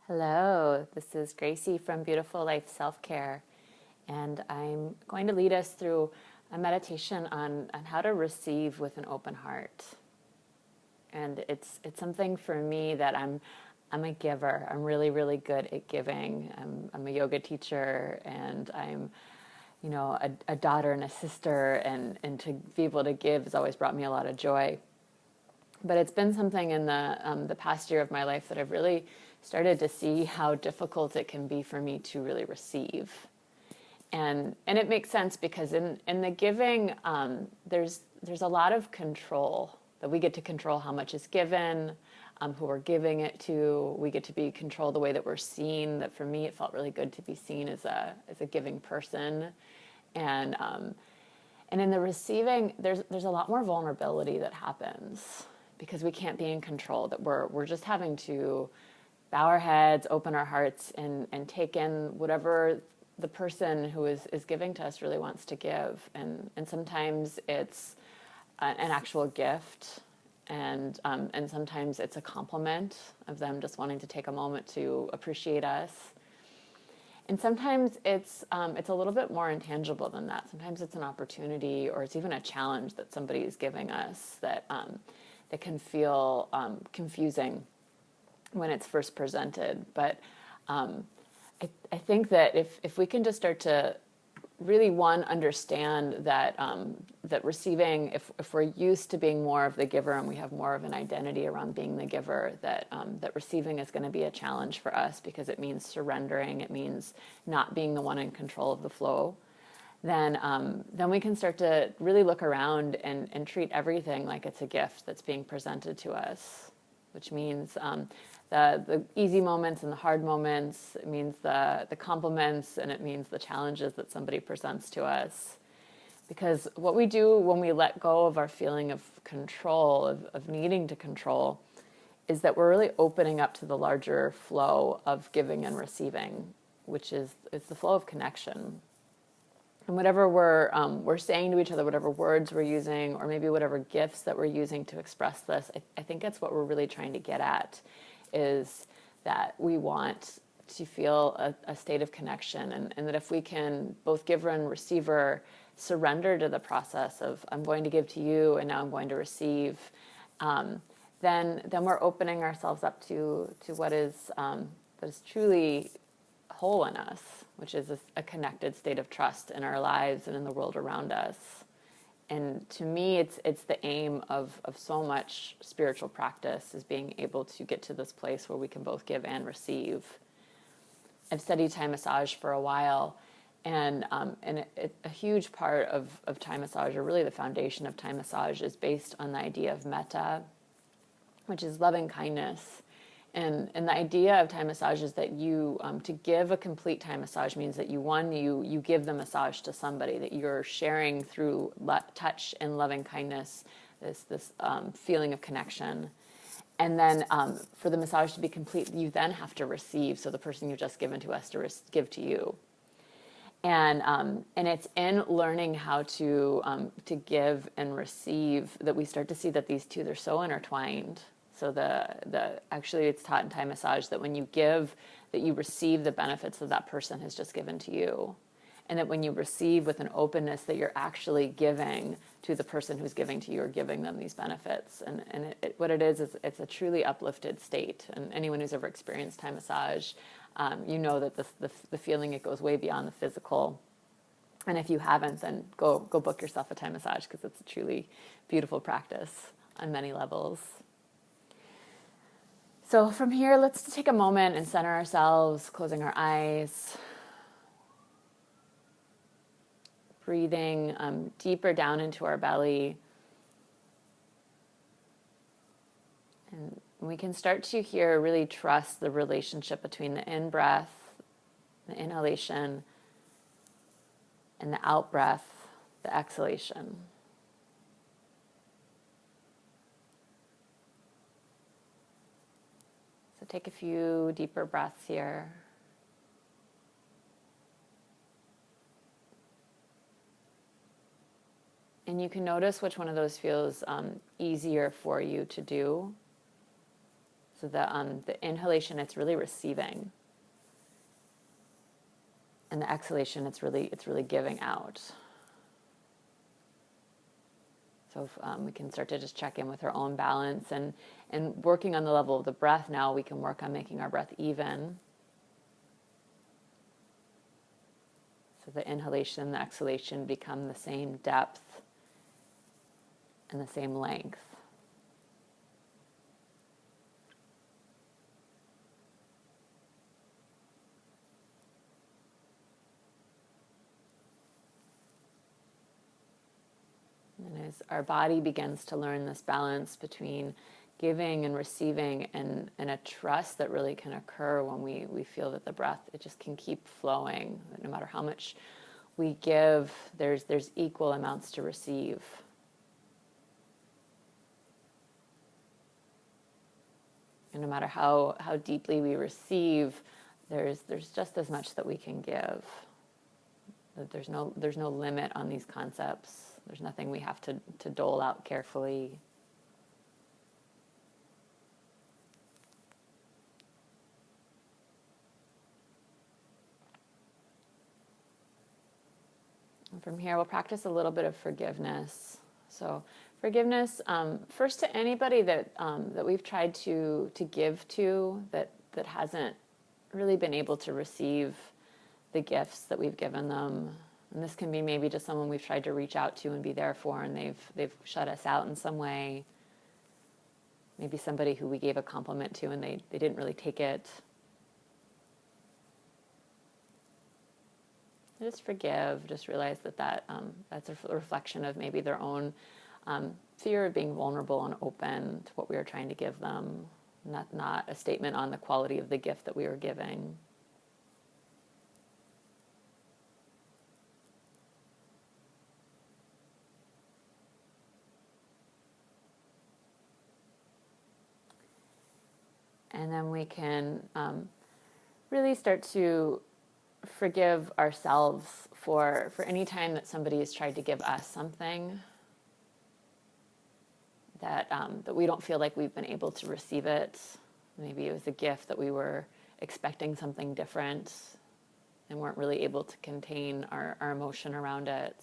Hello, this is Gracie from Beautiful Life Self Care, and I'm going to lead us through a meditation on how to receive with an open heart. And it's something for me that I'm a giver. I'm really good at giving. I'm a yoga teacher, and I'm a daughter and a sister, and to be able to give has always brought me a lot of joy. But it's been something in the past year of my life that I've really started to see how difficult it can be for me to really receive. And it makes sense because in the giving, there's a lot of control that we get to control how much is given, who we're giving it to. We get to be control the way that we're seen. That for me, it felt really good to be seen as a giving person, and in the receiving, there's a lot more vulnerability that happens because we can't be in control. That we're just having to bow our heads, open our hearts, and take in whatever the person who is giving to us really wants to give. And sometimes it's an actual gift, and sometimes it's a compliment of them just wanting to take a moment to appreciate us. And sometimes it's a little bit more intangible than that. Sometimes it's an opportunity, or it's even a challenge that somebody is giving us that can feel confusing when it's first presented. But I think that if we can just start to really, understand that that receiving, if we're used to being more of the giver and we have more of an identity around being the giver, that receiving is going to be a challenge for us because it means surrendering, it means not being the one in control of the flow. Then we can start to really look around and treat everything like it's a gift that's being presented to us, which means the easy moments and the hard moments. It means the compliments, and it means the challenges that somebody presents to us. Because what we do when we let go of our feeling of control, of needing to control, is that we're really opening up to the larger flow of giving and receiving, which is the flow of connection. And whatever we're saying to each other, whatever words we're using, or maybe whatever gifts that we're using to express this, I think that's what we're really trying to get at, is that we want to feel a state of connection, and that if we can, both giver and receiver, surrender to the process of I'm going to give to you and now I'm going to receive, then we're opening ourselves up to what is truly whole in us, which is a connected state of trust in our lives and in the world around us. And to me, it's the aim of so much spiritual practice, is being able to get to this place where we can both give and receive. I've studied Thai massage for a while, and a huge part of Thai massage, or really the foundation of Thai massage, is based on the idea of metta, which is loving kindness. And the idea of Thai massage is that you, to give a complete Thai massage means that you give the massage to somebody, that you're sharing through touch and loving kindness, this feeling of connection. And then for the massage to be complete, you then have to receive. So the person you've just given to us to give to you. And it's in learning how to give and receive that we start to see that these two, they're so intertwined. So actually it's taught in Thai massage that when you give, that you receive the benefits that person has just given to you. And that when you receive with an openness, that you're actually giving to the person who's giving to you, or giving them these benefits. And what it is it's a truly uplifted state. And anyone who's ever experienced Thai massage, you know that the feeling, it goes way beyond the physical. And if you haven't, then go book yourself a Thai massage, because it's a truly beautiful practice on many levels. So from here, let's take a moment and center ourselves, closing our eyes, breathing deeper down into our belly. And we can start to here really trust the relationship between the in-breath, the inhalation, and the out-breath, the exhalation. So take a few deeper breaths here. And you can notice which one of those feels easier for you to do. So the inhalation, it's really receiving. And the exhalation, it's really giving out. So if, we can start to just check in with our own balance, and working on the level of the breath. Now we can work on making our breath even. So the inhalation and the exhalation become the same depth and the same length. And as our body begins to learn this balance between giving and receiving, and a trust that really can occur when we feel that the breath, it just can keep flowing. No matter how much we give, there's equal amounts to receive. And no matter how deeply we receive, there's just as much that we can give. There's no limit on these concepts. There's nothing we have to dole out carefully. And from here, we'll practice a little bit of forgiveness. So forgiveness, first, to anybody that we've tried to give to, that hasn't really been able to receive the gifts that we've given them. And this can be maybe just someone we've tried to reach out to and be there for, and they've shut us out in some way. Maybe somebody who we gave a compliment to and they didn't really take it. Just forgive. Just realize that's a reflection of maybe their own fear of being vulnerable and open to what we were trying to give them. Not a statement on the quality of the gift that we were giving. And then we can really start to forgive ourselves for any time that somebody has tried to give us something that we don't feel like we've been able to receive it. Maybe it was a gift that we were expecting something different and weren't really able to contain our emotion around it.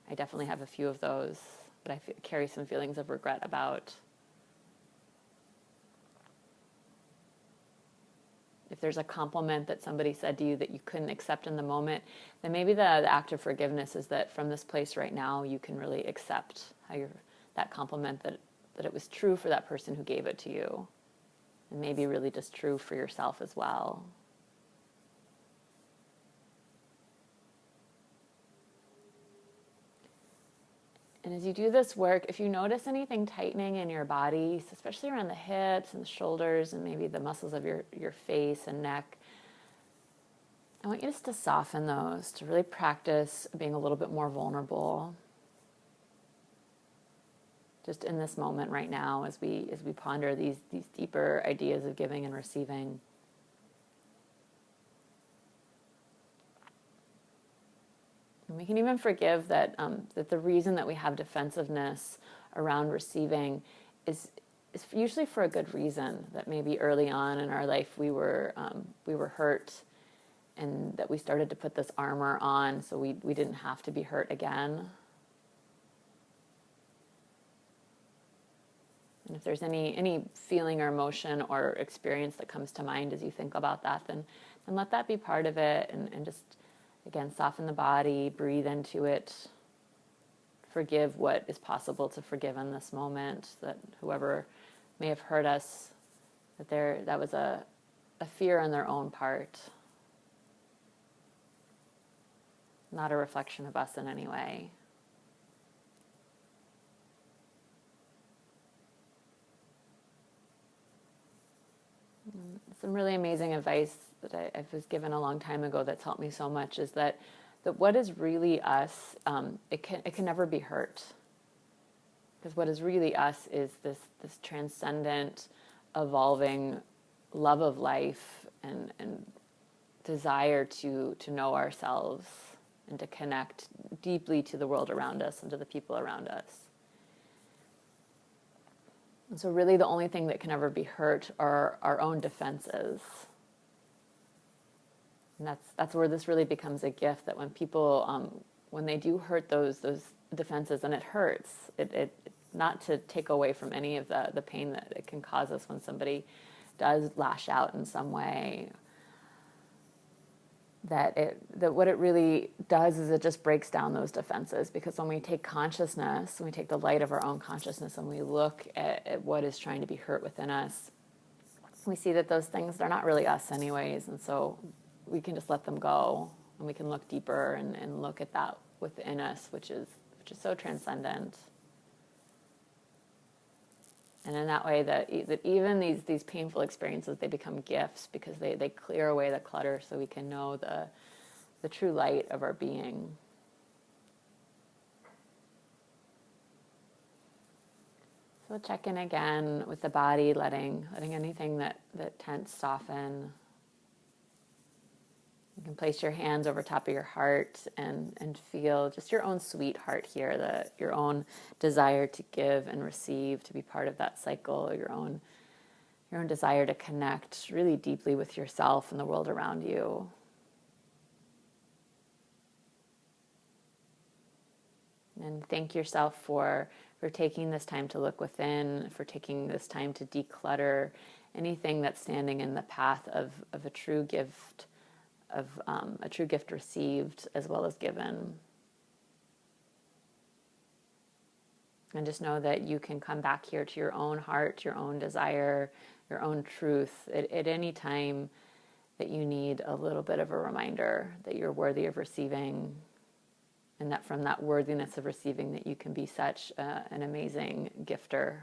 I definitely have a few of those that I carry some feelings of regret about. If there's a compliment that somebody said to you that you couldn't accept in the moment, then maybe the act of forgiveness is that from this place right now, you can really accept that compliment, that it was true for that person who gave it to you, and maybe really just true for yourself as well. And as you do this work, if you notice anything tightening in your body, especially around the hips and the shoulders and maybe the muscles of your face and neck, I want you just to soften those, to really practice being a little bit more vulnerable. Just in this moment right now, as we ponder these deeper ideas of giving and receiving. And we can even forgive that the reason that we have defensiveness around receiving is usually for a good reason. That maybe early on in our life we were hurt, and that we started to put this armor on so we didn't have to be hurt again. And if there's any feeling or emotion or experience that comes to mind as you think about that, then let that be part of it, and just, again, soften the body, breathe into it, forgive what is possible to forgive in this moment, that whoever may have hurt us, that was a fear on their own part, not a reflection of us in any way. Some really amazing advice that I was given a long time ago that's helped me so much is that what is really us, it can never be hurt. Because what is really us is this transcendent, evolving love of life and desire to know ourselves and to connect deeply to the world around us and to the people around us. And so really the only thing that can ever be hurt are our own defenses. And that's where this really becomes a gift, that when people, when they do hurt those defenses, and it hurts, it not to take away from any of the pain that it can cause us when somebody does lash out in some way, that what it really does is it just breaks down those defenses. Because when we take consciousness, when we take the light of our own consciousness and we look at what is trying to be hurt within us, we see that those things, they're not really us anyways. And so we can just let them go, and we can look deeper and look at that within us, which is so transcendent. And in that way, that even these painful experiences, they become gifts, because they clear away the clutter, so we can know the true light of our being. So check in again with the body, letting anything that tense soften. You can place your hands over top of your heart and feel just your own sweet heart here, your own desire to give and receive, to be part of that cycle, your own desire to connect really deeply with yourself and the world around you. And thank yourself for taking this time to look within, for taking this time to declutter anything that's standing in the path of a true gift, of a true gift received as well as given. And just know that you can come back here to your own heart, your own desire, your own truth at any time that you need a little bit of a reminder that you're worthy of receiving, and that from that worthiness of receiving, that you can be such an amazing gifter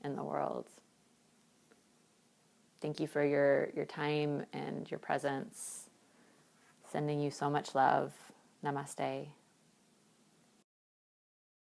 in the world. Thank you for your time and your presence. Sending you so much love. Namaste.